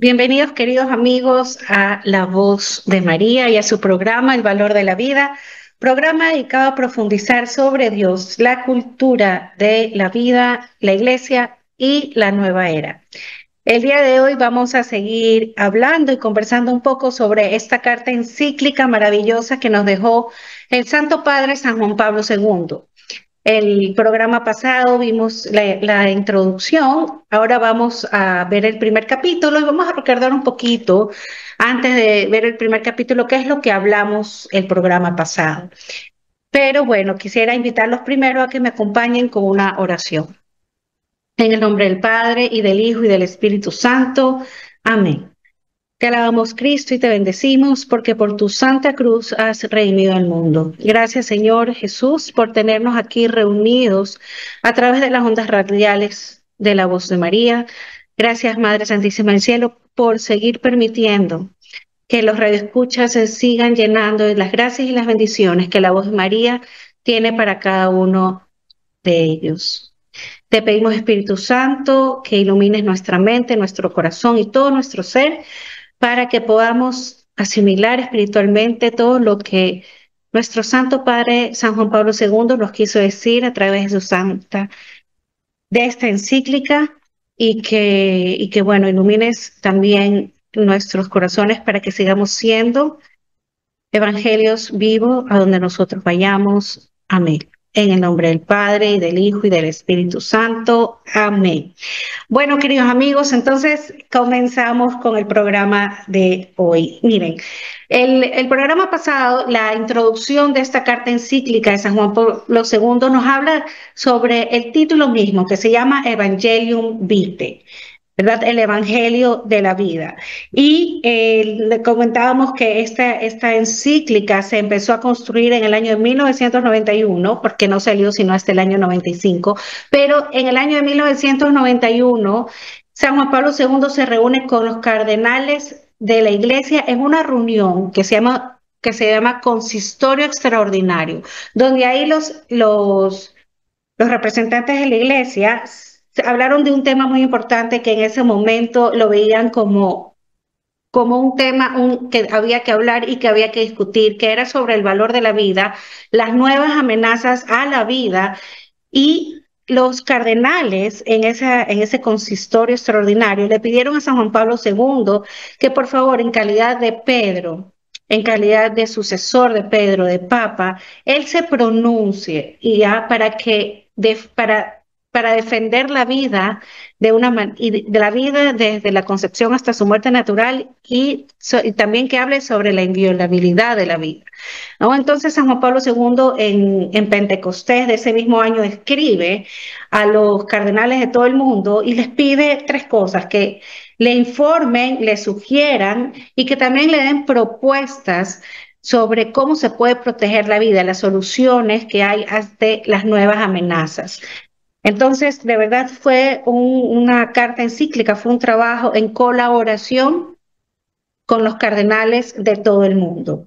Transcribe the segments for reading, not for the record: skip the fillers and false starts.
Bienvenidos, queridos amigos, a La Voz de María y a su programa El Valor de la Vida, programa dedicado a profundizar sobre Dios, la cultura de la vida, la iglesia y la nueva era. El día de hoy vamos a seguir hablando y conversando un poco sobre esta carta encíclica maravillosa que nos dejó el Santo Padre San Juan Pablo II. El programa pasado vimos la introducción, ahora vamos a ver el primer capítulo y vamos a recordar un poquito, antes de ver el primer capítulo, qué es lo que hablamos el programa pasado. Pero bueno, quisiera invitarlos primero a que me acompañen con una oración. En el nombre del Padre, y del Hijo, y del Espíritu Santo. Amén. Te alabamos, Cristo, y te bendecimos porque por tu santa cruz has redimido el mundo. Gracias, Señor Jesús, por tenernos aquí reunidos a través de las ondas radiales de la Voz de María. Gracias, Madre Santísima del Cielo, por seguir permitiendo que los radioescuchas se sigan llenando de las gracias y las bendiciones que la Voz de María tiene para cada uno de ellos. Te pedimos, Espíritu Santo, que ilumines nuestra mente, nuestro corazón y todo nuestro ser, para que podamos asimilar espiritualmente todo lo que nuestro Santo Padre San Juan Pablo II nos quiso decir a través de de esta encíclica y que bueno, ilumines también nuestros corazones para que sigamos siendo evangelios vivos a donde nosotros vayamos. Amén. En el nombre del Padre, y del Hijo, y del Espíritu Santo. Amén. Bueno, queridos amigos, entonces comenzamos con el programa de hoy. Miren, el programa pasado, la introducción de esta carta encíclica de San Juan Pablo II nos habla sobre el título mismo, que se llama Evangelium Vitae, ¿verdad? El Evangelio de la vida. Y le comentábamos que esta encíclica se empezó a construir en el año de 1991, porque no salió sino hasta el año 95, pero en el año de 1991, San Juan Pablo II se reúne con los cardenales de la iglesia en una reunión que se llama Consistorio Extraordinario, donde ahí los representantes de la iglesia hablaron de un tema muy importante que en ese momento lo veían como un tema que había que hablar y que había que discutir, que era sobre el valor de la vida, las nuevas amenazas a la vida. Y los cardenales en ese consistorio extraordinario le pidieron a San Juan Pablo II que por favor, en calidad de Pedro, en calidad de sucesor de Pedro, de Papa, él se pronuncie y ya para defender la vida de la vida desde la concepción hasta su muerte natural y también que hable sobre la inviolabilidad de la vida, ¿no? Entonces San Juan Pablo II en Pentecostés de ese mismo año escribe a los cardenales de todo el mundo y les pide tres cosas: que le informen, le sugieran y que también le den propuestas sobre cómo se puede proteger la vida, las soluciones que hay ante las nuevas amenazas. Entonces, de verdad fue una carta encíclica, fue un trabajo en colaboración con los cardenales de todo el mundo.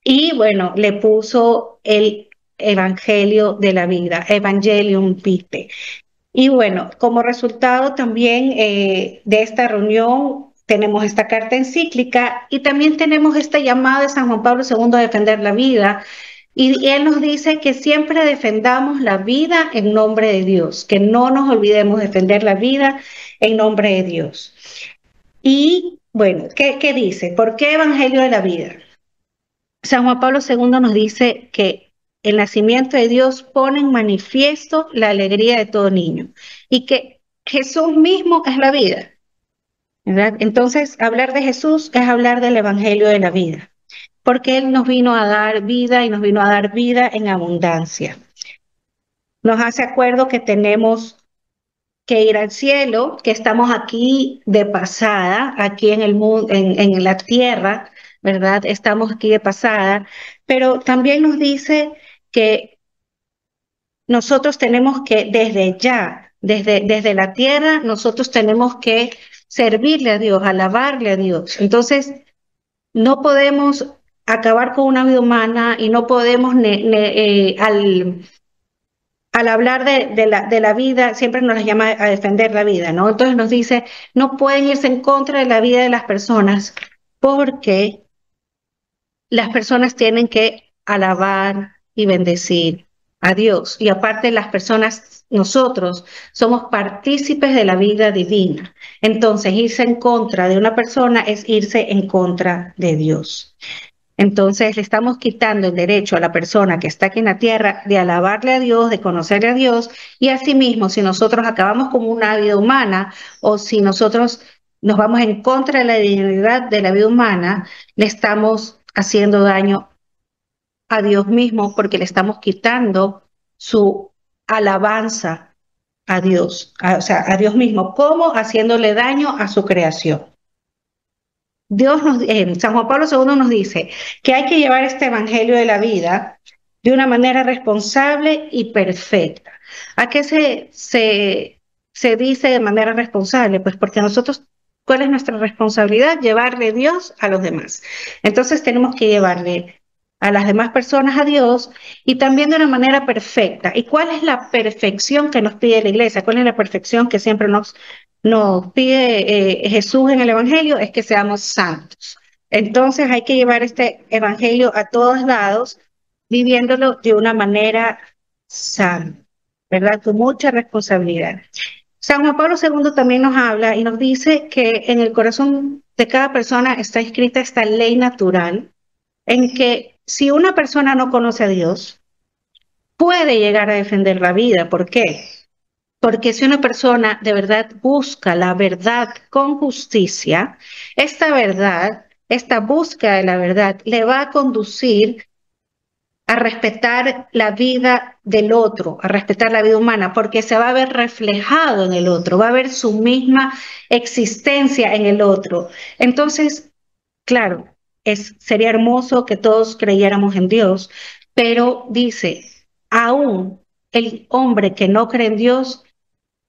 Y bueno, le puso el Evangelio de la vida, Evangelium Vitae. Y bueno, como resultado también de esta reunión tenemos esta carta encíclica y también tenemos esta llamada de San Juan Pablo II a defender la vida. Y él nos dice que siempre defendamos la vida en nombre de Dios, que no nos olvidemos defender la vida en nombre de Dios. Y bueno, ¿qué dice? ¿Por qué Evangelio de la vida? San Juan Pablo II nos dice que el nacimiento de Dios pone en manifiesto la alegría de todo niño y que Jesús mismo es la vida, ¿verdad? Entonces, hablar de Jesús es hablar del Evangelio de la vida, porque Él nos vino a dar vida y nos vino a dar vida en abundancia. Nos hace acuerdo que tenemos que ir al cielo, que estamos aquí de pasada, aquí en el mundo, en la tierra, ¿verdad? Estamos aquí de pasada, pero también nos dice que nosotros tenemos que desde ya, desde la tierra, nosotros tenemos que servirle a Dios, alabarle a Dios. Entonces, no podemos acabar con una vida humana y no podemos al hablar de la vida, siempre nos llama a defender la vida, ¿no? Entonces nos dice, no pueden irse en contra de la vida de las personas porque las personas tienen que alabar y bendecir a Dios. Y aparte las personas, nosotros somos partícipes de la vida divina. Entonces, irse en contra de una persona es irse en contra de Dios. Entonces le estamos quitando el derecho a la persona que está aquí en la tierra de alabarle a Dios, de conocerle a Dios, y asimismo, si nosotros acabamos con una vida humana o si nosotros nos vamos en contra de la dignidad de la vida humana, le estamos haciendo daño a Dios mismo porque le estamos quitando su alabanza a Dios, o sea, a Dios mismo, como haciéndole daño a su creación. San Juan Pablo II nos dice que hay que llevar este evangelio de la vida de una manera responsable y perfecta. ¿A qué se dice de manera responsable? Pues porque nosotros, ¿cuál es nuestra responsabilidad? Llevarle Dios a los demás. Entonces tenemos que llevarle a las demás personas a Dios y también de una manera perfecta. ¿Y cuál es la perfección que nos pide la iglesia? ¿Cuál es la perfección que siempre nos pide Jesús en el Evangelio? Es que seamos santos. Entonces hay que llevar este Evangelio a todos lados, viviéndolo de una manera sana, ¿verdad? Con mucha responsabilidad. San Juan Pablo II también nos habla y nos dice que en el corazón de cada persona está escrita esta ley natural en que si una persona no conoce a Dios, puede llegar a defender la vida. ¿Por qué? Porque si una persona de verdad busca la verdad con justicia, esta verdad, esta búsqueda de la verdad, le va a conducir a respetar la vida del otro, a respetar la vida humana, porque se va a ver reflejado en el otro, va a ver su misma existencia en el otro. Entonces, claro, sería hermoso que todos creyéramos en Dios, pero dice, aún el hombre que no cree en Dios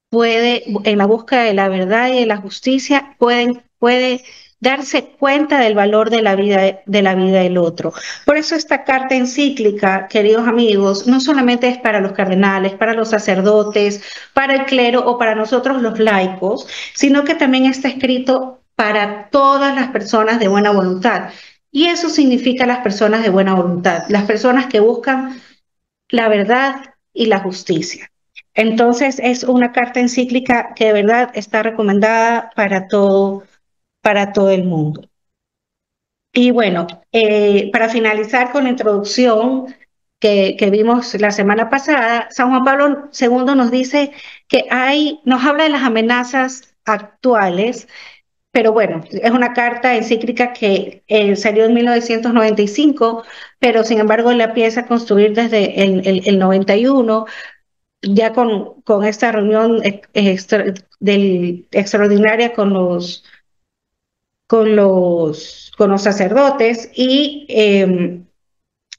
puede, en la búsqueda de la verdad y de la justicia, puede darse cuenta del valor de la vida del otro. Por eso esta carta encíclica, queridos amigos, no solamente es para los cardenales, para los sacerdotes, para el clero o para nosotros los laicos, sino que también está escrito para todas las personas de buena voluntad. Y eso significa las personas de buena voluntad, las personas que buscan la verdad y la justicia. Entonces es una carta encíclica que de verdad está recomendada para todo el mundo. Y bueno, para finalizar con la introducción que vimos la semana pasada, San Juan Pablo II nos dice que nos habla de las amenazas actuales, pero bueno, es una carta encíclica que salió en 1995, pero sin embargo la empieza a construir desde el 91, ya con esta reunión extraordinaria con los sacerdotes y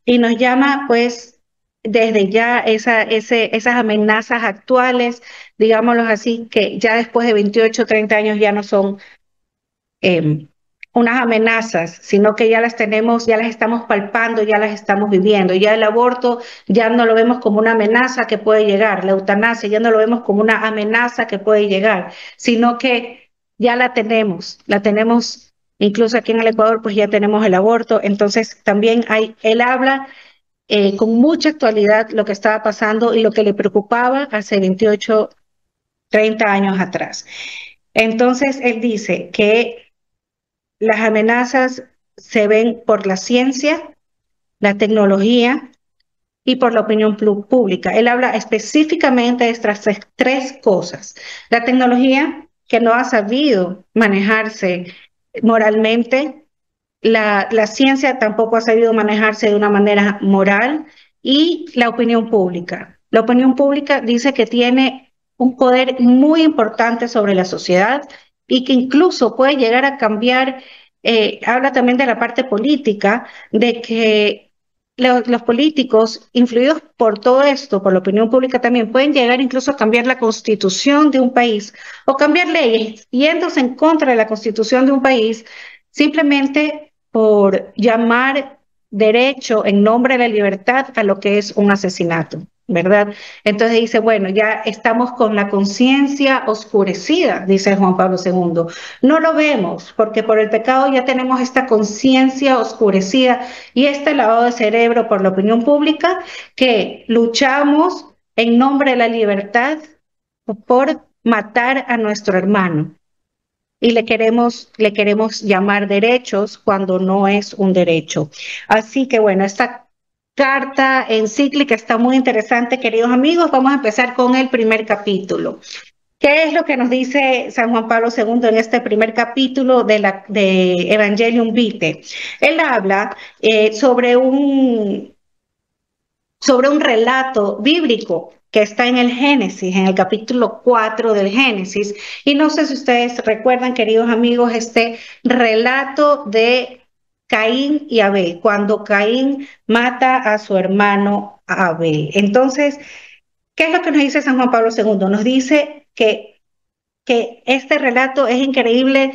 nos llama pues desde ya esas amenazas actuales, digámoslo así, que ya después de 28 o 30 años ya no son unas amenazas, sino que ya las tenemos, ya las estamos palpando, ya las estamos viviendo. Ya el aborto ya no lo vemos como una amenaza que puede llegar, la eutanasia ya no lo vemos como una amenaza que puede llegar, sino que ya la tenemos, incluso aquí en el Ecuador, pues ya tenemos el aborto. Entonces también él habla con mucha actualidad lo que estaba pasando y lo que le preocupaba hace 28, 30 años atrás. Entonces él dice que las amenazas se ven por la ciencia, la tecnología y por la opinión pública. Él habla específicamente de estas tres cosas. La tecnología, que no ha sabido manejarse moralmente, la ciencia tampoco ha sabido manejarse de una manera moral, y la opinión pública. La opinión pública dice que tiene un poder muy importante sobre la sociedad y que incluso puede llegar a cambiar. Habla también de la parte política, de que los políticos, influidos por todo esto, por la opinión pública también, pueden llegar incluso a cambiar la constitución de un país o cambiar leyes yéndose en contra de la constitución de un país, simplemente por llamar derecho en nombre de la libertad a lo que es un asesinato. ¿verdad? Entonces dice, bueno, ya estamos con la conciencia oscurecida, dice Juan Pablo II. No lo vemos porque por el pecado ya tenemos esta conciencia oscurecida y este lavado de cerebro por la opinión pública que luchamos en nombre de la libertad por matar a nuestro hermano y le queremos llamar derechos cuando no es un derecho. Así que bueno, esta carta encíclica está muy interesante, queridos amigos. Vamos a empezar con el primer capítulo. ¿Qué es lo que nos dice San Juan Pablo II en este primer capítulo de Evangelium Vitae? Él habla sobre un relato bíblico que está en el Génesis, en el capítulo 4 del Génesis. Y no sé si ustedes recuerdan, queridos amigos, este relato de Caín y Abel, cuando Caín mata a su hermano Abel. Entonces, ¿qué es lo que nos dice San Juan Pablo II? Nos dice que este relato es increíble,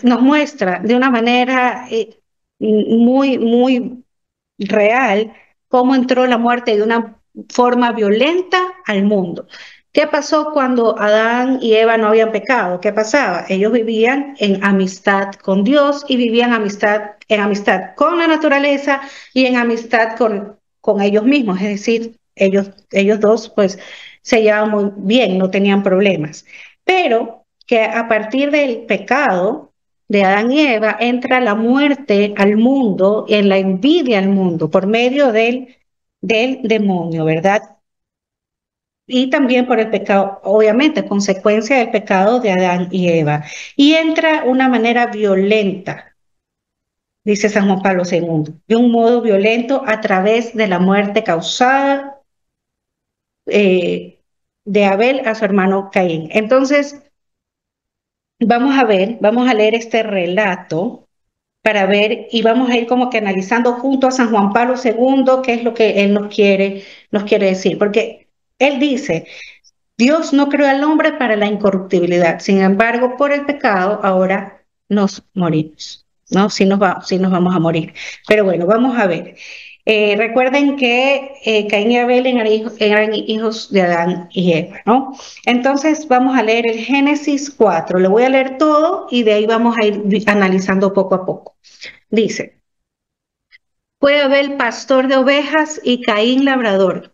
nos muestra de una manera muy real cómo entró la muerte de una forma violenta al mundo. ¿Qué pasó cuando Adán y Eva no habían pecado? ¿Qué pasaba? Ellos vivían en amistad con Dios y vivían en amistad con la naturaleza y en amistad con ellos mismos. Es decir, ellos dos pues se llevaban muy bien, no tenían problemas. Pero que a partir del pecado, de Adán y Eva entra la muerte al mundo, en la envidia al mundo, por medio del demonio, ¿verdad? Y también por el pecado, obviamente, consecuencia del pecado de Adán y Eva. Y entra una manera violenta, dice San Juan Pablo II, de un modo violento a través de la muerte causada de Abel a su hermano Caín. Entonces, vamos a leer este relato para ver y vamos a ir como que analizando junto a San Juan Pablo II qué es lo que él nos quiere decir, porque él dice, Dios no creó al hombre para la incorruptibilidad, sin embargo, por el pecado ahora nos morimos, ¿no? Sí nos vamos a morir. Pero bueno, vamos a ver. Recuerden que Caín y Abel eran hijos de Adán y Eva, ¿no? Entonces vamos a leer el Génesis 4. Lo voy a leer todo y de ahí vamos a ir analizando poco a poco. Dice, fue Abel pastor de ovejas y Caín labrador.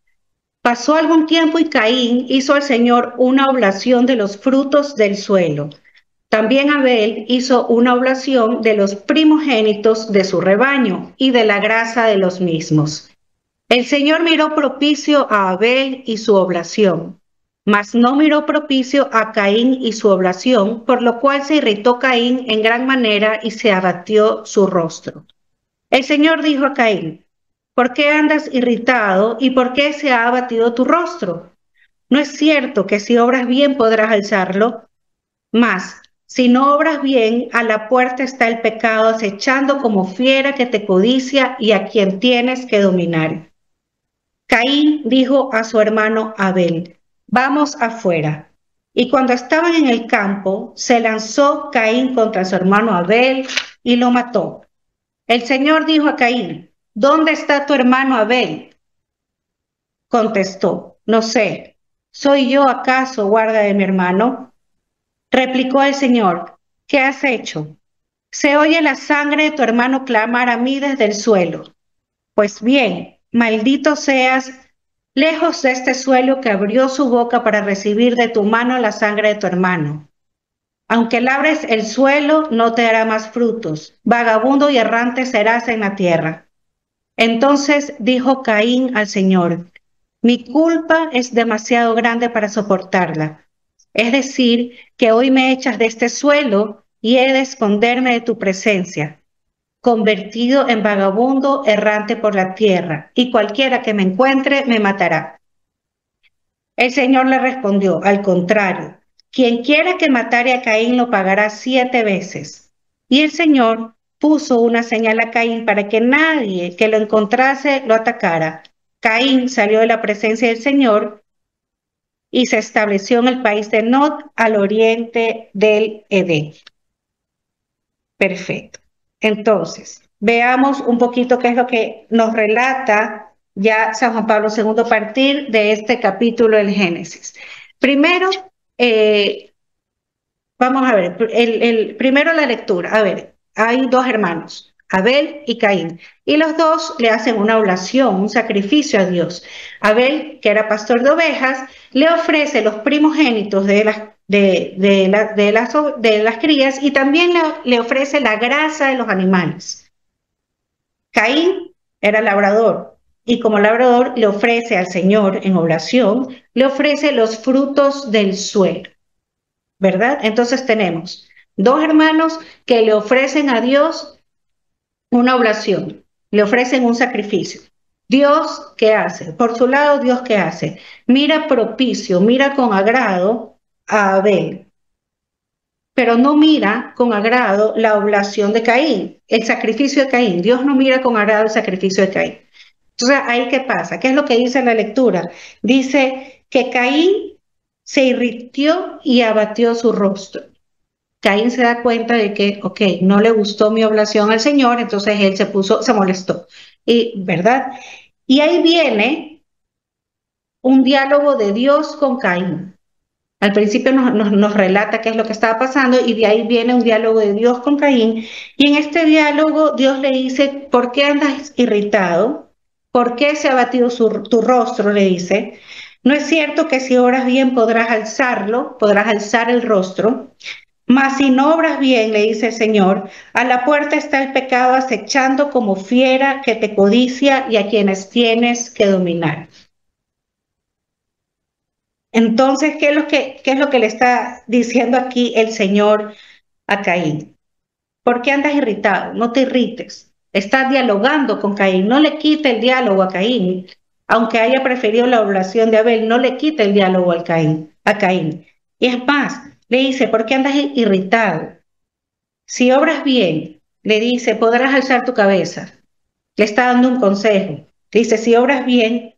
Pasó algún tiempo y Caín hizo al Señor una oblación de los frutos del suelo. También Abel hizo una oblación de los primogénitos de su rebaño y de la grasa de los mismos. El Señor miró propicio a Abel y su oblación, mas no miró propicio a Caín y su oblación, por lo cual se irritó Caín en gran manera y se abatió su rostro. El Señor dijo a Caín, ¿por qué andas irritado y por qué se ha abatido tu rostro? No es cierto que si obras bien podrás alzarlo, mas si no obras bien, a la puerta está el pecado acechando como fiera que te codicia y a quien tienes que dominar. Caín dijo a su hermano Abel, vamos afuera. Y cuando estaban en el campo, se lanzó Caín contra su hermano Abel y lo mató. El Señor dijo a Caín, ¿dónde está tu hermano Abel? Contestó, no sé, ¿soy yo acaso guarda de mi hermano? Replicó el Señor, ¿qué has hecho? Se oye la sangre de tu hermano clamar a mí desde el suelo. Pues bien, maldito seas, lejos de este suelo que abrió su boca para recibir de tu mano la sangre de tu hermano. Aunque labres el suelo, no te dará más frutos. Vagabundo y errante serás en la tierra. Entonces dijo Caín al Señor, mi culpa es demasiado grande para soportarla. Es decir, que hoy me echas de este suelo y he de esconderme de tu presencia, convertido en vagabundo errante por la tierra, y cualquiera que me encuentre me matará. El Señor le respondió, al contrario, quien quiera que matare a Caín lo pagará 7 veces. Y el Señor puso una señal a Caín para que nadie que lo encontrase lo atacara. Caín salió de la presencia del Señor y se estableció en el país de Nod, al oriente del Edén. Perfecto. Entonces, veamos un poquito qué es lo que nos relata ya San Juan Pablo II a partir de este capítulo del Génesis. Primero, vamos a ver, primero la lectura. A ver, hay dos hermanos, Abel y Caín, y los dos le hacen una oblación, un sacrificio a Dios. Abel, que era pastor de ovejas, le ofrece los primogénitos de las crías y también le ofrece la grasa de los animales. Caín era labrador y como labrador le ofrece al Señor en oblación, le ofrece los frutos del suelo. ¿Verdad? Entonces tenemos dos hermanos que le ofrecen a Dios una oblación, le ofrecen un sacrificio. Dios, ¿qué hace? Por su lado, Dios, ¿qué hace? Mira propicio, mira con agrado a Abel, pero no mira con agrado la oblación de Caín, el sacrificio de Caín. Dios no mira con agrado el sacrificio de Caín. Entonces, ¿ahí qué pasa? ¿Qué es lo que dice la lectura? Dice que Caín se irritó y abatió su rostro. Caín se da cuenta de que, ok, no le gustó mi oblación al Señor, entonces él se molestó. Y, ¿verdad? Y ahí viene un diálogo de Dios con Caín. Al principio nos relata qué es lo que estaba pasando y de ahí viene un diálogo de Dios con Caín. Y en este diálogo Dios le dice, ¿por qué andas irritado? ¿Por qué se ha batido tu rostro? Le dice. No es cierto que si obras bien podrás alzarlo, podrás alzar el rostro. Mas si no obras bien, le dice el Señor, a la puerta está el pecado acechando como fiera que te codicia y a quienes tienes que dominar. Entonces, qué es lo que le está diciendo aquí el Señor a Caín? ¿Por qué andas irritado? No te irrites. Estás dialogando con Caín. No le quite el diálogo a Caín. Aunque haya preferido la oblación de Abel, no le quite el diálogo a Caín. Y es más, le dice, ¿por qué andas irritado? Si obras bien, le dice, podrás alzar tu cabeza. Le está dando un consejo. Dice, si obras bien,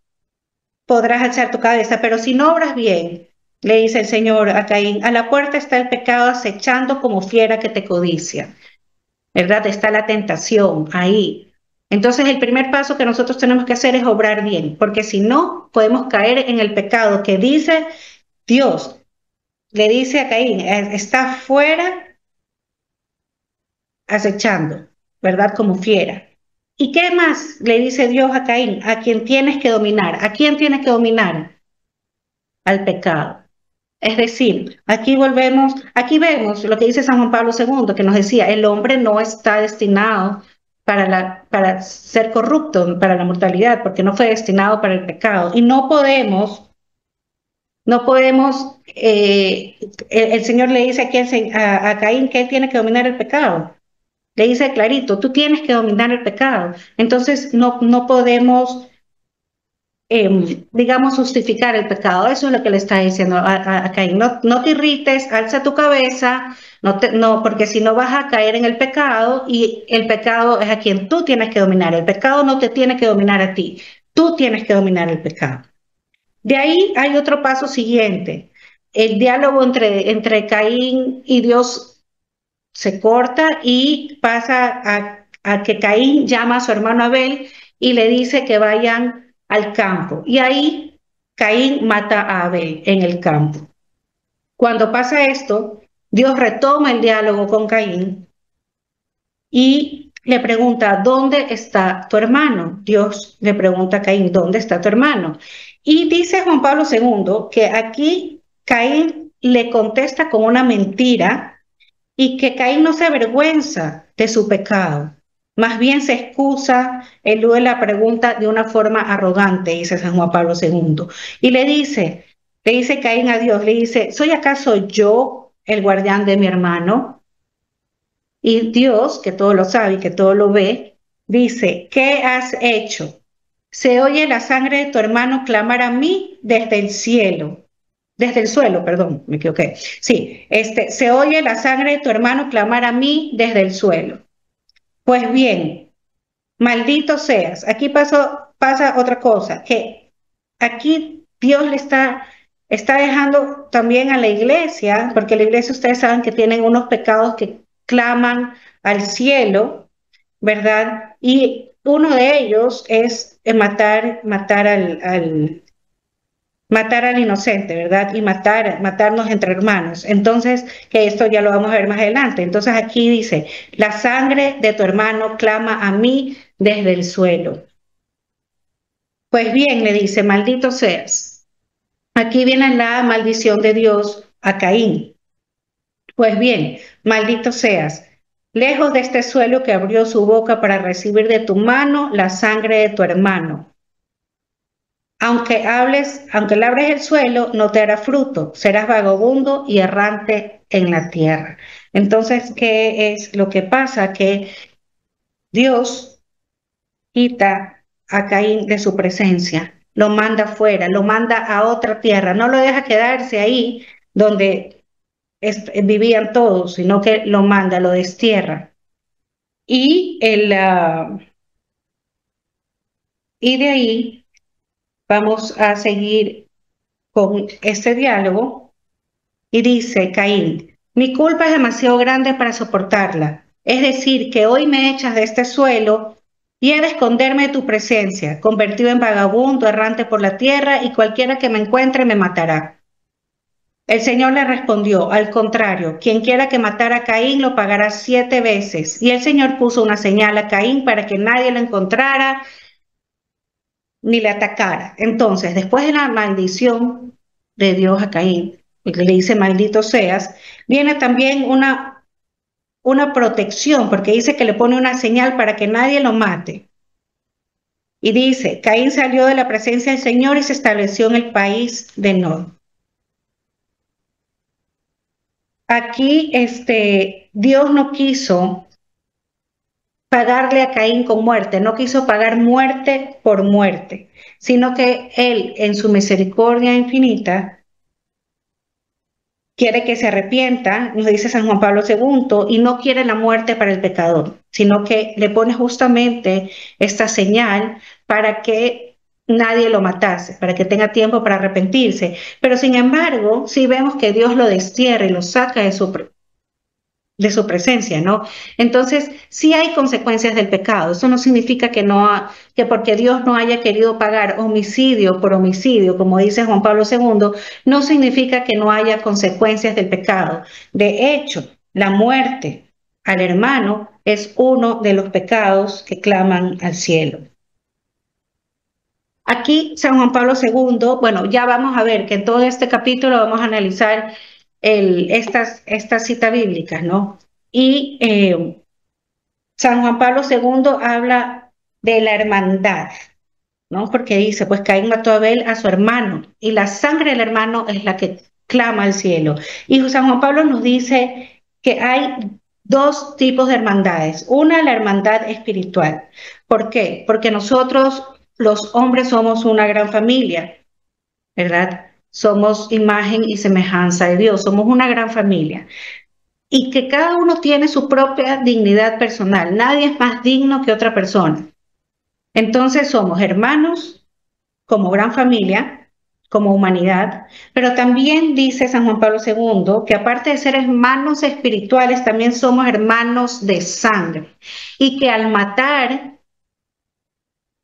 podrás alzar tu cabeza, pero si no obras bien, le dice el Señor a Caín, a la puerta está el pecado acechando como fiera que te codicia, ¿verdad? Está la tentación ahí. Entonces el primer paso que nosotros tenemos que hacer es obrar bien, porque si no, podemos caer en el pecado que dice Dios, le dice a Caín, está fuera acechando, ¿verdad? Como fiera. ¿Y qué más le dice Dios a Caín? A quien tienes que dominar. ¿A quién tienes que dominar? Al pecado. Es decir, aquí vemos lo que dice San Juan Pablo II, que nos decía, el hombre no está destinado para ser corrupto, para la mortalidad, porque no fue destinado para el pecado. Y el Señor le dice aquí a Caín que él tiene que dominar el pecado. Le dice clarito, tú tienes que dominar el pecado. Entonces no podemos, digamos, justificar el pecado. Eso es lo que le está diciendo a Caín. No te irrites, alza tu cabeza, porque si no vas a caer en el pecado y el pecado es a quien tú tienes que dominar. El pecado no te tiene que dominar a ti. Tú tienes que dominar el pecado. De ahí hay otro paso siguiente. El diálogo entre Caín y Dios se corta y pasa a que Caín llama a su hermano Abel y le dice que vayan al campo. Y ahí Caín mata a Abel en el campo. Cuando pasa esto, Dios retoma el diálogo con Caín y le pregunta, ¿dónde está tu hermano? Dios le pregunta a Caín, ¿dónde está tu hermano? Y dice Juan Pablo II que aquí Caín le contesta con una mentira y que Caín no se avergüenza de su pecado, más bien se excusa, elude la pregunta de una forma arrogante, dice San Juan Pablo II, y le dice Caín a Dios, le dice, ¿soy acaso yo el guardián de mi hermano? Y Dios, que todo lo sabe y que todo lo ve, dice, ¿qué has hecho? Se oye la sangre de tu hermano clamar a mí desde el cielo. Desde el suelo, perdón, me equivoqué. Sí, se oye la sangre de tu hermano clamar a mí desde el suelo. Pues bien, maldito seas. Aquí pasa otra cosa, que aquí Dios está dejando también a la iglesia, porque la iglesia ustedes saben que tienen unos pecados que claman al cielo, ¿verdad? Y uno de ellos es matar al inocente, ¿verdad? Y matarnos entre hermanos. Entonces, que esto ya lo vamos a ver más adelante. Entonces aquí dice, la sangre de tu hermano clama a mí desde el suelo. Pues bien, le dice, maldito seas. Aquí viene la maldición de Dios a Caín. Pues bien, maldito seas. Lejos de este suelo que abrió su boca para recibir de tu mano la sangre de tu hermano. Aunque labres el suelo, no te hará fruto, serás vagabundo y errante en la tierra. Entonces, ¿qué es lo que pasa? Que Dios quita a Caín de su presencia, lo manda fuera, lo manda a otra tierra, no lo deja quedarse ahí donde vivían todos, sino que lo manda, lo destierra. Y, y de ahí vamos a seguir con este diálogo. Y dice Caín, mi culpa es demasiado grande para soportarla. Es decir, que hoy me echas de este suelo y he de esconderme de tu presencia, convertido en vagabundo, errante por la tierra, y cualquiera que me encuentre me matará. El Señor le respondió, al contrario, quien quiera que matara a Caín lo pagará 7 veces. Y el Señor puso una señal a Caín para que nadie lo encontrara ni le atacara. Entonces, después de la maldición de Dios a Caín, que le dice maldito seas, viene también una protección, porque dice que le pone una señal para que nadie lo mate. Y dice, Caín salió de la presencia del Señor y se estableció en el país de Nod. Aquí Dios no quiso pagarle a Caín con muerte, no quiso pagar muerte por muerte, sino que Él, en su misericordia infinita, quiere que se arrepienta, nos dice San Juan Pablo II, y no quiere la muerte para el pecador, sino que le pone justamente esta señal para que nadie lo matase, para que tenga tiempo para arrepentirse. Pero sin embargo, si vemos que Dios lo destierra y lo saca de su presencia, ¿no? Entonces, sí hay consecuencias del pecado. Eso no significa que porque Dios no haya querido pagar homicidio por homicidio, como dice Juan Pablo II, no significa que no haya consecuencias del pecado. De hecho, la muerte al hermano es uno de los pecados que claman al cielo. Aquí San Juan Pablo II, bueno, ya vamos a ver que en todo este capítulo vamos a analizar estas citas bíblicas, ¿no? Y San Juan Pablo II habla de la hermandad, ¿no? Porque dice, pues Caín mató a Abel, a su hermano, y la sangre del hermano es la que clama al cielo. Y San Juan Pablo nos dice que hay dos tipos de hermandades. Una, la hermandad espiritual. ¿Por qué? Porque nosotros, los hombres, somos una gran familia, ¿verdad? Somos imagen y semejanza de Dios, somos una gran familia. Y que cada uno tiene su propia dignidad personal. Nadie es más digno que otra persona. Entonces somos hermanos como gran familia, como humanidad, pero también dice San Juan Pablo II que aparte de ser hermanos espirituales, también somos hermanos de sangre y que al matar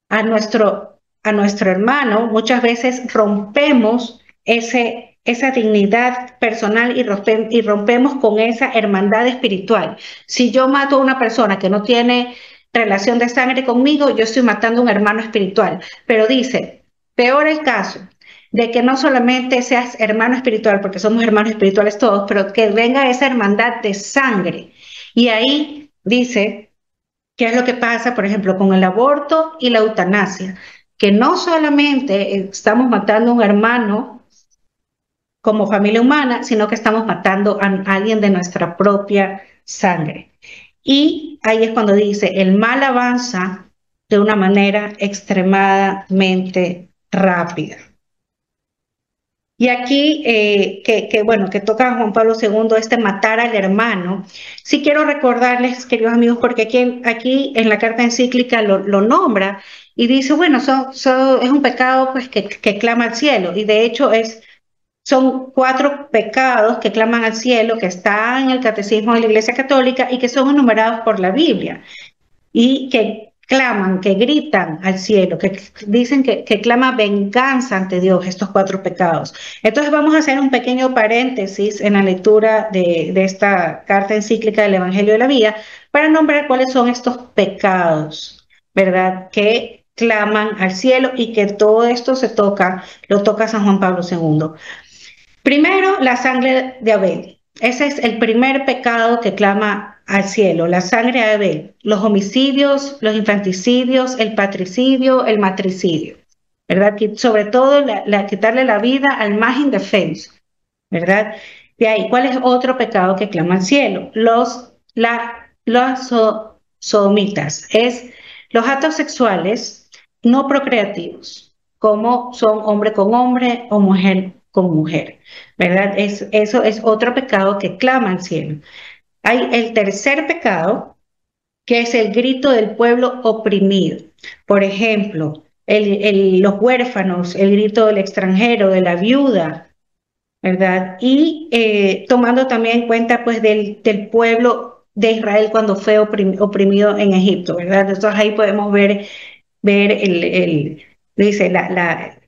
a nuestro hermano, muchas veces rompemos esa dignidad personal y rompemos con esa hermandad espiritual. Si yo mato a una persona que no tiene relación de sangre conmigo, yo estoy matando a un hermano espiritual. Pero dice, peor el caso de que no solamente seas hermano espiritual, porque somos hermanos espirituales todos, pero que venga esa hermandad de sangre. Y ahí dice, ¿qué es lo que pasa, por ejemplo, con el aborto y la eutanasia? Que no solamente estamos matando a un hermano como familia humana, sino que estamos matando a alguien de nuestra propia sangre. Y ahí es cuando dice, el mal avanza de una manera extremadamente rápida. Y aquí, bueno, que toca a Juan Pablo II, matar al hermano. Sí quiero recordarles, queridos amigos, porque aquí en la carta encíclica lo nombra y dice, bueno, es un pecado pues, que clama al cielo. Y de hecho son 4 pecados que claman al cielo, que están en el Catecismo de la Iglesia Católica y que son enumerados por la Biblia. Y claman, que gritan al cielo, que dicen que clama venganza ante Dios, estos cuatro pecados. Entonces vamos a hacer un pequeño paréntesis en la lectura de esta carta encíclica del Evangelio de la Vida para nombrar cuáles son estos pecados, ¿verdad? Que claman al cielo y que todo esto lo toca San Juan Pablo II. Primero, la sangre de Abel. Ese es el primer pecado que clama al cielo, la sangre de Abel. Los homicidios, los infanticidios, el patricidio, el matricidio, ¿verdad? Sobre todo quitarle la vida al más indefenso, ¿verdad? De ahí, ¿cuál es otro pecado que clama al cielo? Los sodomitas, es los actos sexuales no procreativos, como son hombre con hombre o mujer con mujer, ¿verdad? Eso es otro pecado que clama al cielo. Hay el tercer pecado, que es el grito del pueblo oprimido. Por ejemplo, los huérfanos, el grito del extranjero, de la viuda, ¿verdad? Y tomando también en cuenta pues del pueblo de Israel cuando fue oprimido en Egipto, ¿verdad? Entonces ahí podemos ver dice,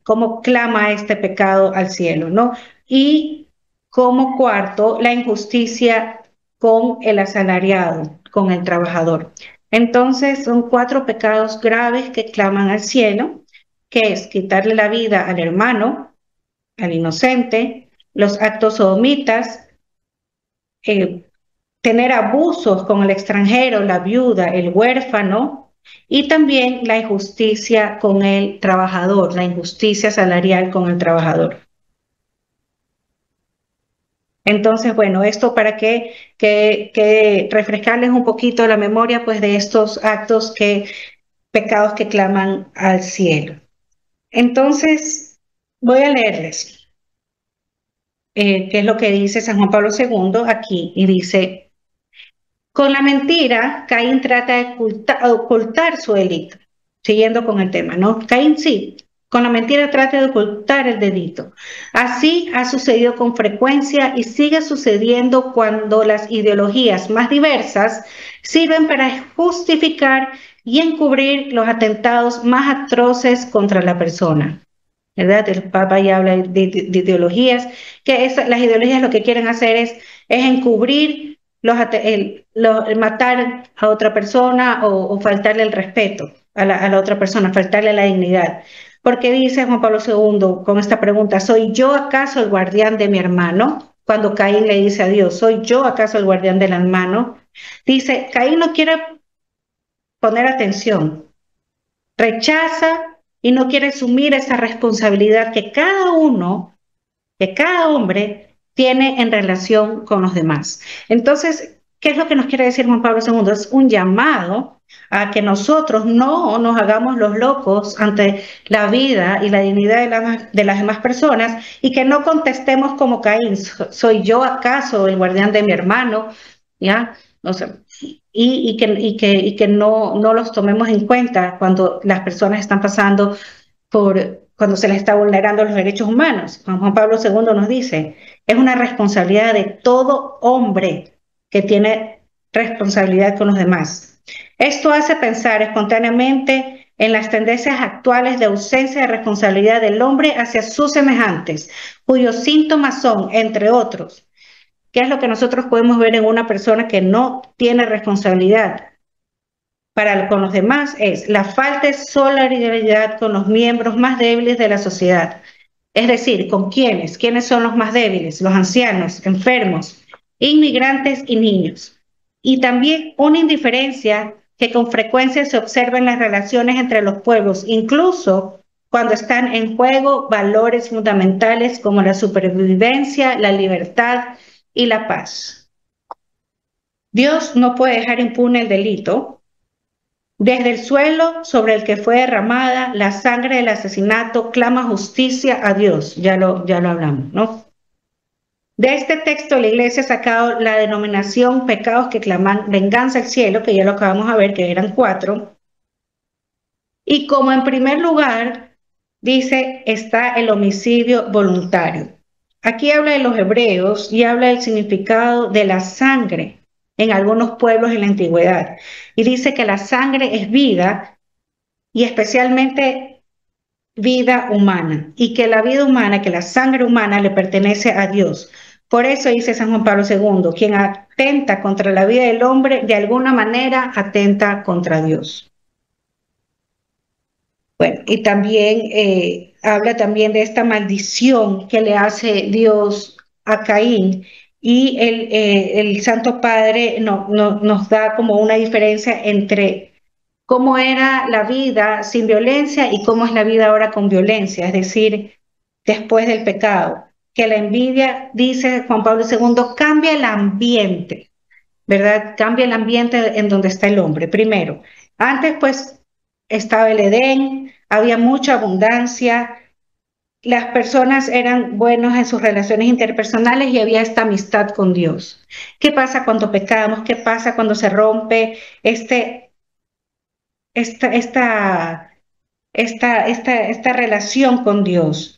cómo clama este pecado al cielo, ¿no? Y como cuarto, la injusticia con el asalariado, con el trabajador. Entonces son cuatro pecados graves que claman al cielo, que es quitarle la vida al hermano, al inocente, los actos sodomitas, eh, tener abusos con el extranjero, la viuda, el huérfano, y también la injusticia con el trabajador, la injusticia salarial con el trabajador. Entonces, bueno, esto para que refrescarles un poquito la memoria pues, de estos pecados que claman al cielo. Entonces, voy a leerles qué es lo que dice San Juan Pablo II aquí, y dice: con la mentira, Caín trata de ocultar su delito. Siguiendo con el tema, ¿no? Caín sí, con la mentira trata de ocultar el delito. Así ha sucedido con frecuencia y sigue sucediendo cuando las ideologías más diversas sirven para justificar y encubrir los atentados más atroces contra la persona. ¿Verdad? El Papa ya habla de ideologías, las ideologías lo que quieren hacer es encubrir el matar a otra persona o faltarle el respeto a la otra persona, faltarle la dignidad. Porque dice Juan Pablo II con esta pregunta: ¿soy yo acaso el guardián de mi hermano? Cuando Caín le dice a Dios: ¿soy yo acaso el guardián del hermano? Dice, Caín no quiere poner atención, rechaza y no quiere asumir esa responsabilidad que cada hombre tiene en relación con los demás. Entonces, ¿qué es lo que nos quiere decir Juan Pablo II? Es un llamado a que nosotros no nos hagamos los locos ante la vida y la dignidad de las demás personas y que no contestemos como Caín: ¿soy yo acaso el guardián de mi hermano? ¿Ya? O sea, y que no los tomemos en cuenta cuando las personas están pasando cuando se les está vulnerando los derechos humanos. Juan Pablo II nos dice: es una responsabilidad de todo hombre que tiene responsabilidad con los demás. Esto hace pensar espontáneamente en las tendencias actuales de ausencia de responsabilidad del hombre hacia sus semejantes, cuyos síntomas son, entre otros, ¿qué es lo que nosotros podemos ver en una persona que no tiene responsabilidad con los demás? Es la falta de solidaridad con los miembros más débiles de la sociedad. Es decir, ¿con quiénes? ¿Quiénes son los más débiles? Los ancianos, enfermos, inmigrantes y niños. Y también una indiferencia que con frecuencia se observa en las relaciones entre los pueblos, incluso cuando están en juego valores fundamentales como la supervivencia, la libertad y la paz. Dios no puede dejar impune el delito. Desde el suelo sobre el que fue derramada la sangre del asesinato clama justicia a Dios. Ya lo hablamos, ¿no? De este texto la Iglesia ha sacado la denominación pecados que claman venganza al cielo, que ya lo acabamos de ver, que eran 4. Y como en primer lugar, dice, está el homicidio voluntario. Aquí habla de los hebreos y habla del significado de la sangre en algunos pueblos en la antigüedad. Y dice que la sangre es vida y especialmente vida humana, y que la vida humana, que la sangre humana le pertenece a Dios. Por eso dice San Juan Pablo II, quien atenta contra la vida del hombre, de alguna manera atenta contra Dios. Bueno, y también habla también de esta maldición que le hace Dios a Caín. Y el Santo Padre nos da como una diferencia entre cómo era la vida sin violencia y cómo es la vida ahora con violencia, es decir, después del pecado. Que la envidia, dice Juan Pablo II, cambia el ambiente, ¿verdad? Cambia el ambiente en donde está el hombre. Primero, antes pues estaba el Edén, había mucha abundancia, las personas eran buenos en sus relaciones interpersonales y había esta amistad con Dios. ¿Qué pasa cuando pecamos? ¿Qué pasa cuando se rompe esta, esta, esta relación con Dios?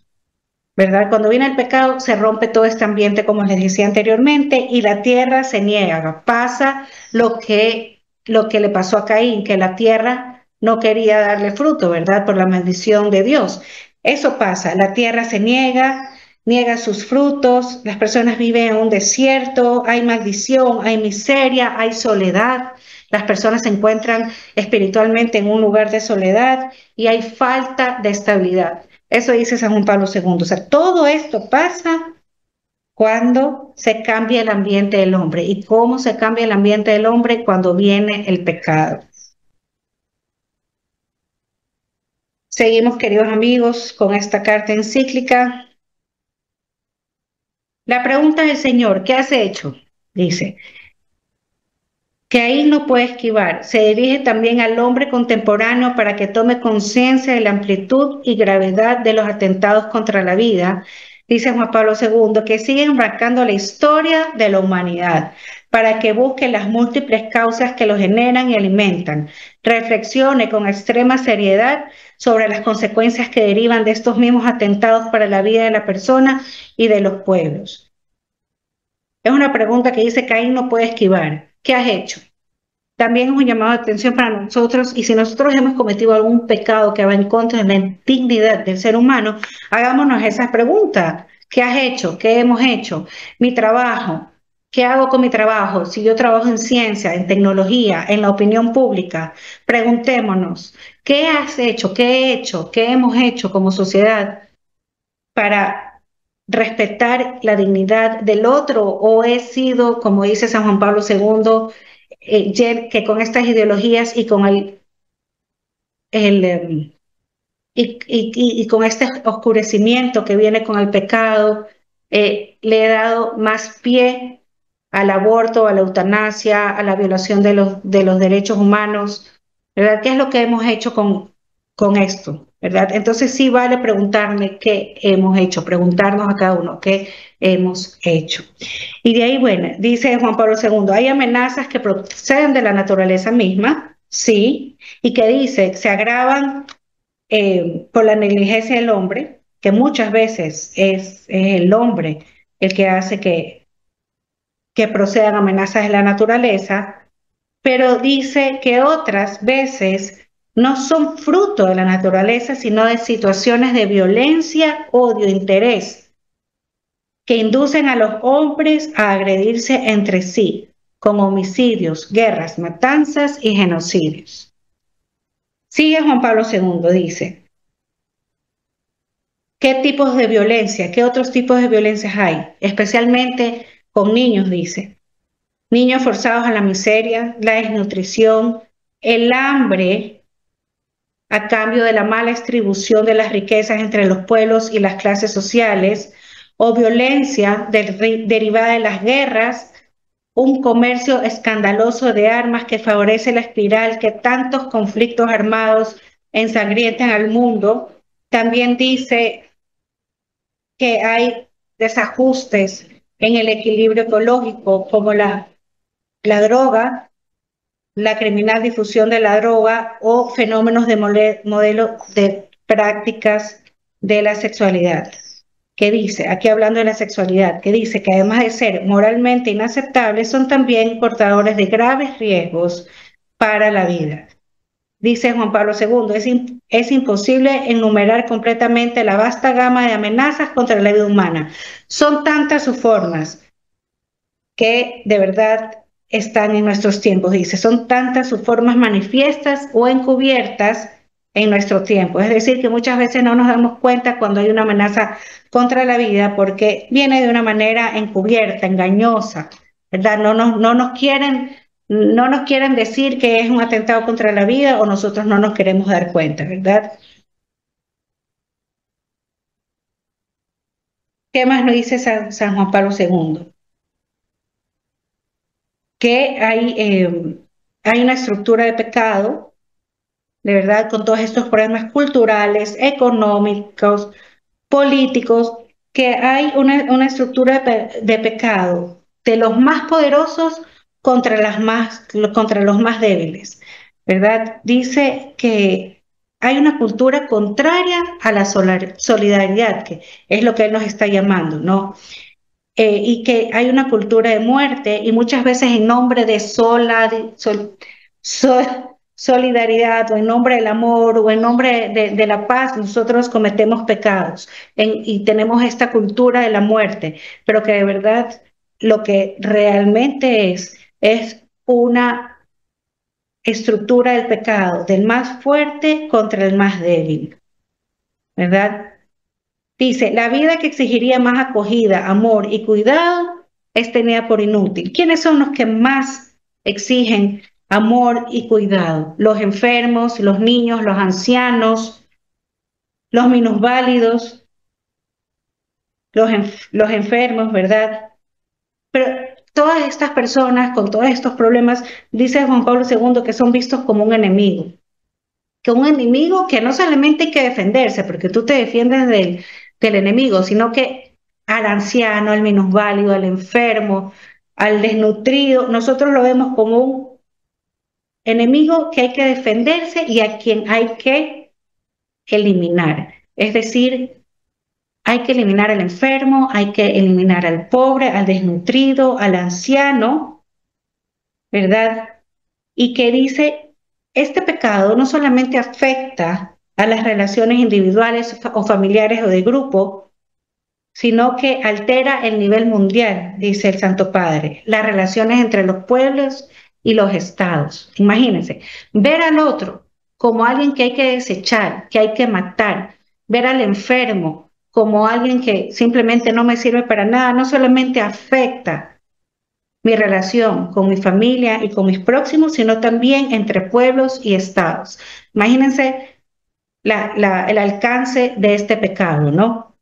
¿Verdad? Cuando viene el pecado se rompe todo este ambiente, como les decía anteriormente, y la tierra se niega. Pasa lo que le pasó a Caín, que la tierra no quería darle fruto, ¿verdad? Por la maldición de Dios. Eso pasa, la tierra se niega, niega sus frutos, las personas viven en un desierto, hay maldición, hay miseria, hay soledad. Las personas se encuentran espiritualmente en un lugar de soledad y hay falta de estabilidad. Eso dice San Juan Pablo II. O sea, todo esto pasa cuando se cambia el ambiente del hombre. ¿Y cómo se cambia el ambiente del hombre? Cuando viene el pecado. Seguimos, queridos amigos, con esta carta encíclica. La pregunta del Señor, ¿qué has hecho? Dice, que ahí no puede esquivar. Se dirige también al hombre contemporáneo para que tome conciencia de la amplitud y gravedad de los atentados contra la vida, dice Juan Pablo II, que siguen marcando la historia de la humanidad, para que busque las múltiples causas que lo generan y alimentan. Reflexione con extrema seriedad sobre las consecuencias que derivan de estos mismos atentados para la vida de la persona y de los pueblos. Es una pregunta que dice Caín no puede esquivar. ¿Qué has hecho? También es un llamado de atención para nosotros, y si nosotros hemos cometido algún pecado que va en contra de la dignidad del ser humano, hagámonos esas preguntas. ¿Qué has hecho? ¿Qué hemos hecho? Mi trabajo. ¿Qué hago con mi trabajo? Si yo trabajo en ciencia, en tecnología, en la opinión pública, preguntémonos, ¿qué has hecho? ¿Qué he hecho? ¿Qué hemos hecho como sociedad para respetar la dignidad del otro? ¿O he sido, como dice San Juan Pablo II, que con estas ideologías y con el y con este oscurecimiento que viene con el pecado, le he dado más pie al aborto, a la eutanasia, a la violación de los derechos humanos, ¿verdad? ¿Qué es lo que hemos hecho con esto? ¿Verdad? Entonces sí vale preguntarme qué hemos hecho, preguntarnos a cada uno qué hemos hecho. Y de ahí, bueno, dice Juan Pablo II, hay amenazas que proceden de la naturaleza misma, sí, y que dice, se agravan por la negligencia del hombre, que muchas veces es el hombre el que hace que procedan amenazas de la naturaleza, pero dice que otras veces no son fruto de la naturaleza, sino de situaciones de violencia, odio, interés, que inducen a los hombres a agredirse entre sí, con homicidios, guerras, matanzas y genocidios. Sigue Juan Pablo II, dice, ¿qué tipos de violencia, qué otros tipos de violencias hay? Especialmente con niños, dice. Niños forzados a la miseria, la desnutrición, el hambre a cambio de la mala distribución de las riquezas entre los pueblos y las clases sociales, o violencia derivada de las guerras, un comercio escandaloso de armas que favorece la espiral que tantos conflictos armados ensangrientan al mundo. También dice que hay desajustes en el equilibrio ecológico, como la droga, la criminal difusión de la droga o fenómenos de modelo de prácticas de la sexualidad. que dice, aquí hablando de la sexualidad, que dice que además de ser moralmente inaceptables, son también portadores de graves riesgos para la vida. Dice Juan Pablo II, es imposible enumerar completamente la vasta gama de amenazas contra la vida humana. Son tantas sus formas que de verdad están en nuestros tiempos. Dice, son tantas sus formas manifiestas o encubiertas en nuestro tiempo. Es decir, que muchas veces no nos damos cuenta cuando hay una amenaza contra la vida porque viene de una manera encubierta, engañosa, ¿verdad? No nos quieren decir que es un atentado contra la vida o nosotros no nos queremos dar cuenta, ¿verdad? ¿Qué más nos dice San Juan Pablo II? Que hay una estructura de pecado, de verdad, con todos estos problemas culturales, económicos, políticos, que hay una estructura de pecado de los más poderosos contra los más débiles, ¿verdad? Dice que hay una cultura contraria a la solidaridad, que es lo que él nos está llamando, ¿no? Y que hay una cultura de muerte y muchas veces en nombre de solidaridad o en nombre del amor o en nombre de la paz, nosotros cometemos pecados y tenemos esta cultura de la muerte, pero que de verdad lo que realmente es una estructura del pecado, del más fuerte contra el más débil, ¿verdad? Dice, la vida que exigiría más acogida, amor y cuidado es tenida por inútil. ¿Quiénes son los que más exigen amor y cuidado? Los enfermos, los niños, los ancianos, los minusválidos, los enfermos, ¿verdad? Pero todas estas personas con todos estos problemas, dice Juan Pablo II, que son vistos como un enemigo. Que un enemigo que no solamente hay que defenderse, porque tú te defiendes del enemigo, sino que al anciano, al minusválido, al enfermo, al desnutrido, nosotros lo vemos como un enemigo que hay que defenderse y a quien hay que eliminar. Es decir, hay que eliminar al enfermo, hay que eliminar al pobre, al desnutrido, al anciano, ¿verdad? Y que dice, este pecado no solamente afecta a las relaciones individuales o familiares o de grupo, sino que altera el nivel mundial, dice el Santo Padre, las relaciones entre los pueblos y los estados. Imagínense, ver al otro como alguien que hay que desechar, que hay que matar, ver al enfermo como alguien que simplemente no me sirve para nada, no solamente afecta mi relación con mi familia y con mis próximos, sino también entre pueblos y estados. Imagínense el alcance de este pecado, ¿no?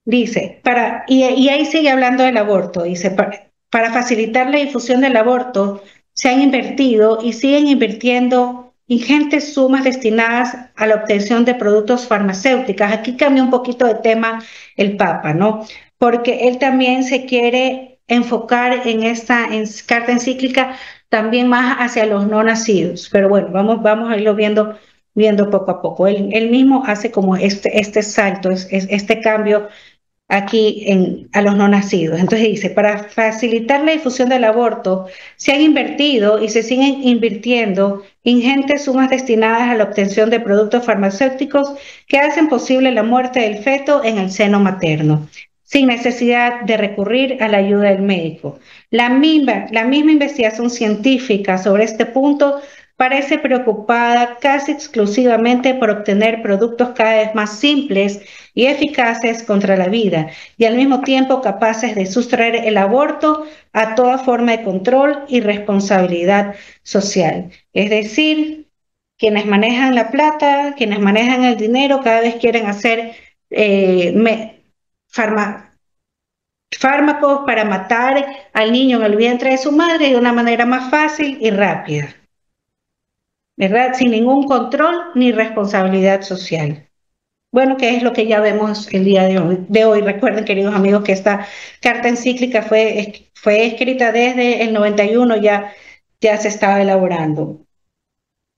Dice, y ahí sigue hablando del aborto, dice, para facilitar la difusión del aborto, se han invertido y siguen invirtiendo ingentes sumas destinadas a la obtención de productos farmacéuticos. Aquí cambia un poquito de tema el Papa, ¿no? Porque él también se quiere enfocar en esta carta encíclica también más hacia los no nacidos. Pero bueno, vamos a irlo viendo poco a poco. Él mismo hace como este salto, este cambio aquí a los no nacidos. Entonces dice, para facilitar la difusión del aborto, se han invertido y se siguen invirtiendo ingentes sumas destinadas a la obtención de productos farmacéuticos que hacen posible la muerte del feto en el seno materno, sin necesidad de recurrir a la ayuda del médico. La misma investigación científica sobre este punto parece preocupada casi exclusivamente por obtener productos cada vez más simples y eficaces contra la vida y al mismo tiempo capaces de sustraer el aborto a toda forma de control y responsabilidad social. Es decir, quienes manejan la plata, quienes manejan el dinero, cada vez quieren hacer fármacos para matar al niño en el vientre de su madre de una manera más fácil y rápida, ¿verdad? Sin ningún control ni responsabilidad social. Bueno, que es lo que ya vemos el día de hoy. Recuerden, queridos amigos, que esta carta encíclica fue escrita desde el 91, ya se estaba elaborando.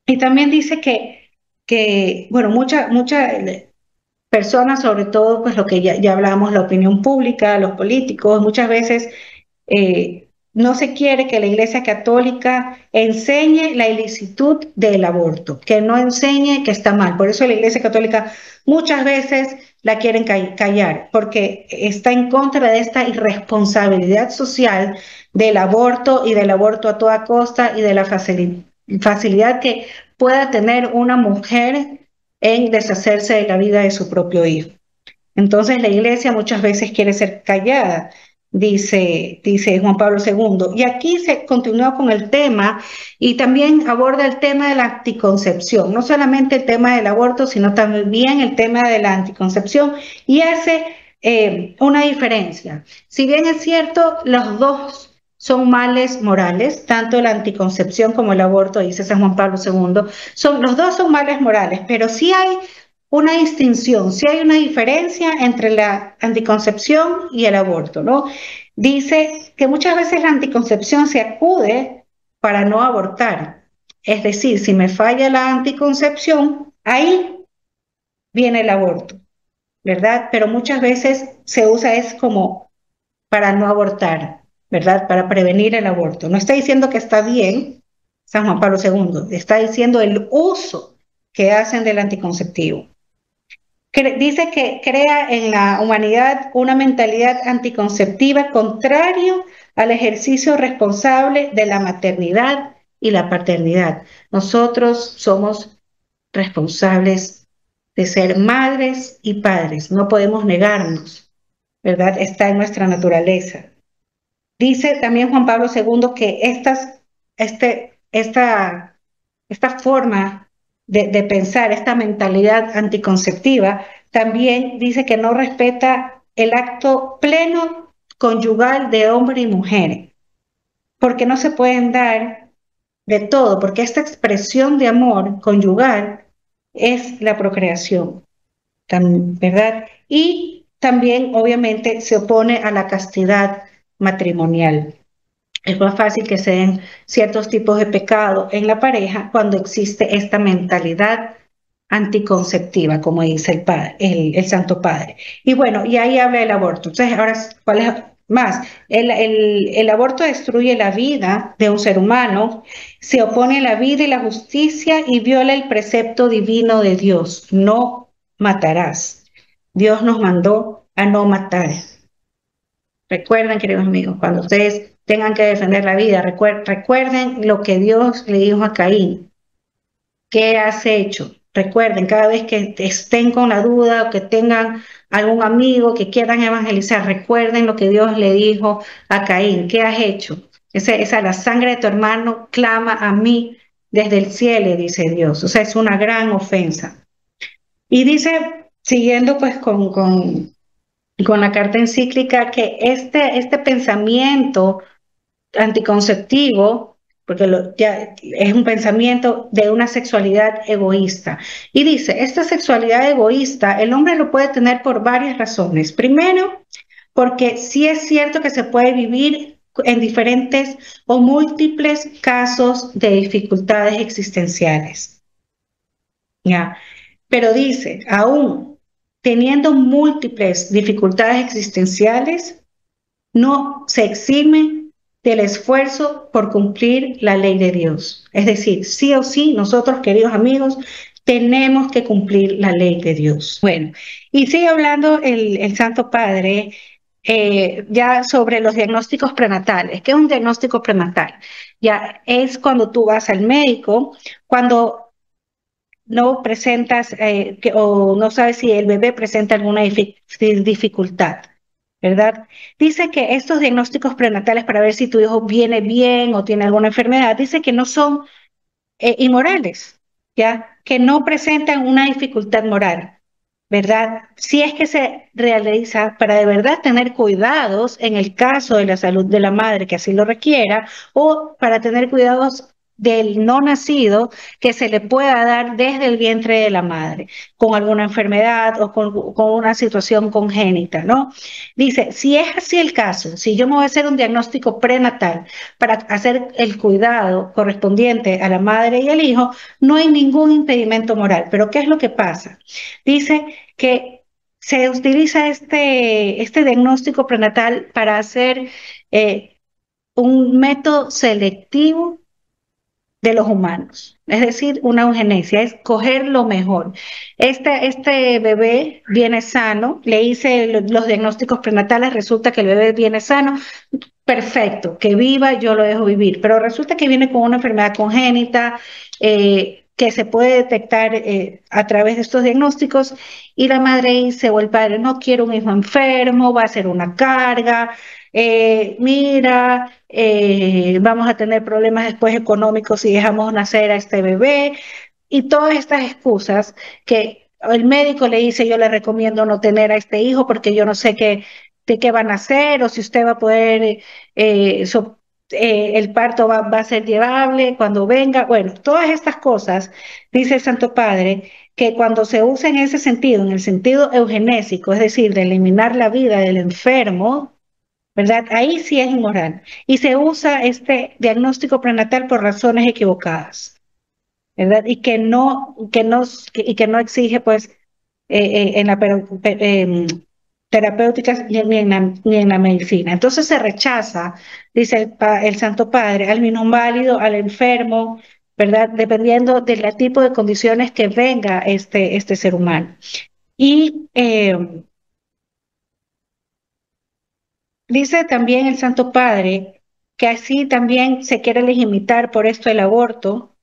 Y también dice que bueno, personas, sobre todo, pues lo que ya hablamos, la opinión pública, los políticos, muchas veces no se quiere que la Iglesia Católica enseñe la ilicitud del aborto, que no enseñe que está mal. Por eso la Iglesia Católica muchas veces la quieren callar, porque está en contra de esta irresponsabilidad social del aborto y del aborto a toda costa y de la facilidad que pueda tener una mujer en deshacerse de la vida de su propio hijo. Entonces la iglesia muchas veces quiere ser callada, dice Juan Pablo II. Y aquí se continúa con el tema y también aborda el tema de la anticoncepción, no solamente el tema del aborto, sino también el tema de la anticoncepción y hace una diferencia. Si bien es cierto, los dos son males morales, tanto la anticoncepción como el aborto, dice San Juan Pablo II, los dos son males morales, pero sí hay una distinción, si hay una diferencia entre la anticoncepción y el aborto, ¿no? Dice que muchas veces la anticoncepción se acude para no abortar. Es decir, si me falla la anticoncepción, ahí viene el aborto, ¿verdad? Pero muchas veces se usa es como para no abortar, ¿verdad? Para prevenir el aborto. No está diciendo que está bien San Juan Pablo II, está diciendo el uso que hacen del anticonceptivo. Dice que crea en la humanidad una mentalidad anticonceptiva contrario al ejercicio responsable de la maternidad y la paternidad. Nosotros somos responsables de ser madres y padres, no podemos negarnos, ¿verdad? Está en nuestra naturaleza. Dice también Juan Pablo II que esta forma de pensar, esta mentalidad anticonceptiva, también dice que no respeta el acto pleno conyugal de hombre y mujer, porque no se pueden dar de todo, porque esta expresión de amor conyugal es la procreación, ¿verdad? Y también, obviamente, se opone a la castidad matrimonial. Es más fácil que se den ciertos tipos de pecado en la pareja cuando existe esta mentalidad anticonceptiva, como dice el padre, el Santo Padre. Y bueno, y ahí habla del aborto. Entonces, ahora, ¿cuál es más? El aborto destruye la vida de un ser humano, se opone a la vida y la justicia y viola el precepto divino de Dios. No matarás. Dios nos mandó a no matar. Recuerden, queridos amigos, cuando ustedes tengan que defender la vida, recuerden lo que Dios le dijo a Caín. ¿Qué has hecho? Recuerden, cada vez que estén con la duda o que tengan algún amigo que quieran evangelizar, recuerden lo que Dios le dijo a Caín. ¿Qué has hecho? Esa la sangre de tu hermano clama a mí desde el cielo, dice Dios. O sea, es una gran ofensa. Y dice, siguiendo pues con la carta encíclica, que este pensamiento anticonceptivo, porque ya es un pensamiento de una sexualidad egoísta. Y dice, esta sexualidad egoísta, el hombre lo puede tener por varias razones. Primero, porque sí es cierto que se puede vivir en diferentes o múltiples casos de dificultades existenciales. ¿Ya? Pero dice, aún teniendo múltiples dificultades existenciales, no se exime del esfuerzo por cumplir la ley de Dios. Es decir, sí o sí, nosotros, queridos amigos, tenemos que cumplir la ley de Dios. Bueno, y sigue hablando el Santo Padre ya sobre los diagnósticos prenatales. ¿Qué es un diagnóstico prenatal? Ya es cuando tú vas al médico, cuando no presentas o no sabes si el bebé presenta alguna dificultad, ¿verdad? Dice que estos diagnósticos prenatales para ver si tu hijo viene bien o tiene alguna enfermedad, dice que no son inmorales, ¿ya? Que no presentan una dificultad moral, ¿verdad? Si es que se realiza para de verdad tener cuidados en el caso de la salud de la madre que así lo requiera o para tener cuidados del no nacido que se le pueda dar desde el vientre de la madre, con alguna enfermedad o con una situación congénita, ¿no? Dice, si es así el caso, si yo me voy a hacer un diagnóstico prenatal para hacer el cuidado correspondiente a la madre y al hijo, no hay ningún impedimento moral. Pero ¿qué es lo que pasa? Dice que se utiliza este diagnóstico prenatal para hacer un método selectivo de los humanos, es decir, una eugenesia, es coger lo mejor. Este bebé viene sano, le hice los diagnósticos prenatales, resulta que el bebé viene sano, perfecto, que viva, yo lo dejo vivir, pero resulta que viene con una enfermedad congénita que se puede detectar a través de estos diagnósticos y la madre dice o el padre, no quiero un hijo enfermo, va a ser una carga, mira, vamos a tener problemas después económicos si dejamos nacer a este bebé y todas estas excusas que el médico le dice, yo le recomiendo no tener a este hijo porque yo no sé qué, de qué van a hacer o si usted va a poder, el parto va a ser llevable cuando venga. Bueno, todas estas cosas, dice el Santo Padre, que cuando se usa en ese sentido, en el sentido eugenésico, es decir, de eliminar la vida del enfermo, ¿verdad? Ahí sí es inmoral. Y se usa este diagnóstico prenatal por razones equivocadas. ¿Verdad? Y que no exige, pues, en la terapéutica ni en la medicina. Entonces se rechaza, dice el Santo Padre, al minusválido, al enfermo, ¿verdad? Dependiendo del tipo de condiciones que venga este ser humano. Y dice también el Santo Padre que así también se quiere legitimar por esto el aborto,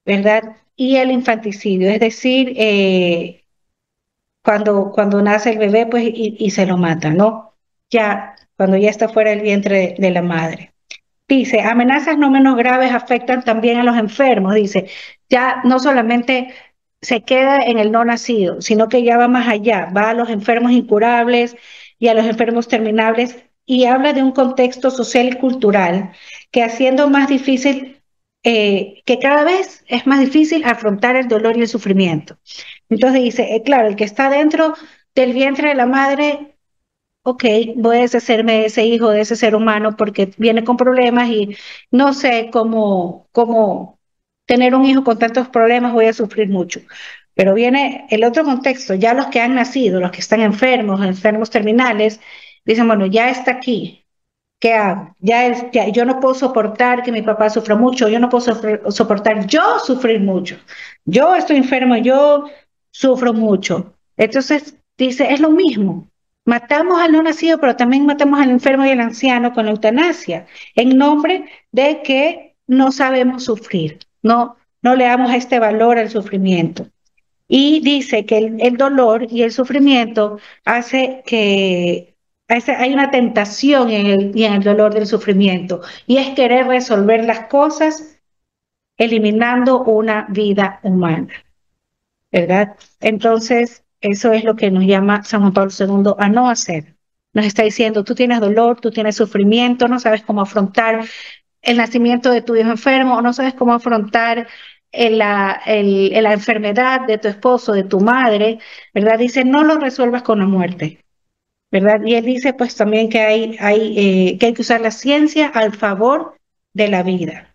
¿verdad? Y el infanticidio, es decir, cuando nace el bebé, pues, y se lo mata, ¿no? Ya, cuando ya está fuera del vientre de la madre. Dice, amenazas no menos graves afectan también a los enfermos, dice, ya no solamente se queda en el no nacido, sino que ya va más allá, va a los enfermos incurables y a los enfermos terminables y habla de un contexto social y cultural que haciendo más difícil, que cada vez es más difícil afrontar el dolor y el sufrimiento. Entonces dice, claro, el que está dentro del vientre de la madre, ok, voy a deshacerme de ese hijo, de ese ser humano, porque viene con problemas y no sé cómo tener un hijo con tantos problemas, voy a sufrir mucho. Pero viene el otro contexto, ya los que han nacido, los que están enfermos, enfermos terminales, dicen, bueno, ya está aquí, ¿qué hago? Ya, yo no puedo soportar que mi papá sufra mucho, yo no puedo soportar yo sufrir mucho. Yo estoy enfermo, yo sufro mucho. Entonces dice, es lo mismo. Matamos al no nacido, pero también matamos al enfermo y al anciano con la eutanasia, en nombre de que no sabemos sufrir, no le damos este valor al sufrimiento. Y dice que el dolor y el sufrimiento hace que hay una tentación y en el dolor del sufrimiento, y es querer resolver las cosas eliminando una vida humana, ¿verdad? Entonces, eso es lo que nos llama San Juan Pablo II a no hacer. Nos está diciendo, tú tienes dolor, tú tienes sufrimiento, no sabes cómo afrontar el nacimiento de tu hijo enfermo o no sabes cómo afrontar la enfermedad de tu esposo, de tu madre, ¿verdad? Dice, no lo resuelvas con la muerte, ¿verdad? Y él dice pues también que que hay que usar la ciencia al favor de la vida.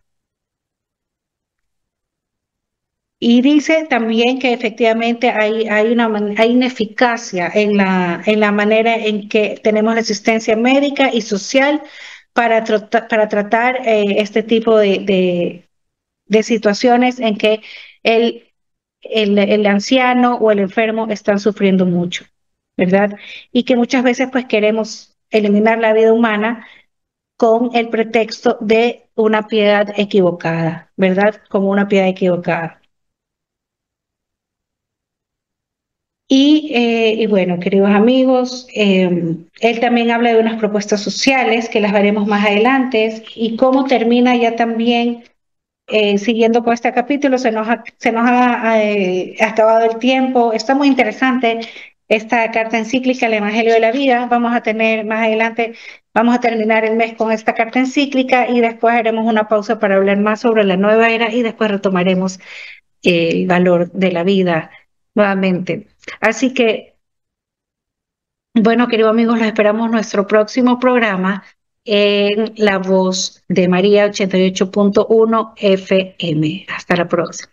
Y dice también que efectivamente hay ineficacia en la manera en que tenemos la asistencia médica y social para tratar este tipo de situaciones en que el, el anciano o el enfermo están sufriendo mucho, ¿verdad? Y que muchas veces pues queremos eliminar la vida humana con el pretexto de una piedad equivocada, ¿verdad? Como una piedad equivocada. Y bueno, queridos amigos, él también habla de unas propuestas sociales que las veremos más adelante y cómo termina ya también siguiendo con este capítulo, se nos ha acabado el tiempo. Está muy interesante esta carta encíclica, el Evangelio de la Vida. Vamos a tener más adelante, vamos a terminar el mes con esta carta encíclica y después haremos una pausa para hablar más sobre la nueva era y después retomaremos el valor de la vida nuevamente. Así que, bueno, queridos amigos, los esperamos en nuestro próximo programa en La Voz de María 88.1 FM. Hasta la próxima.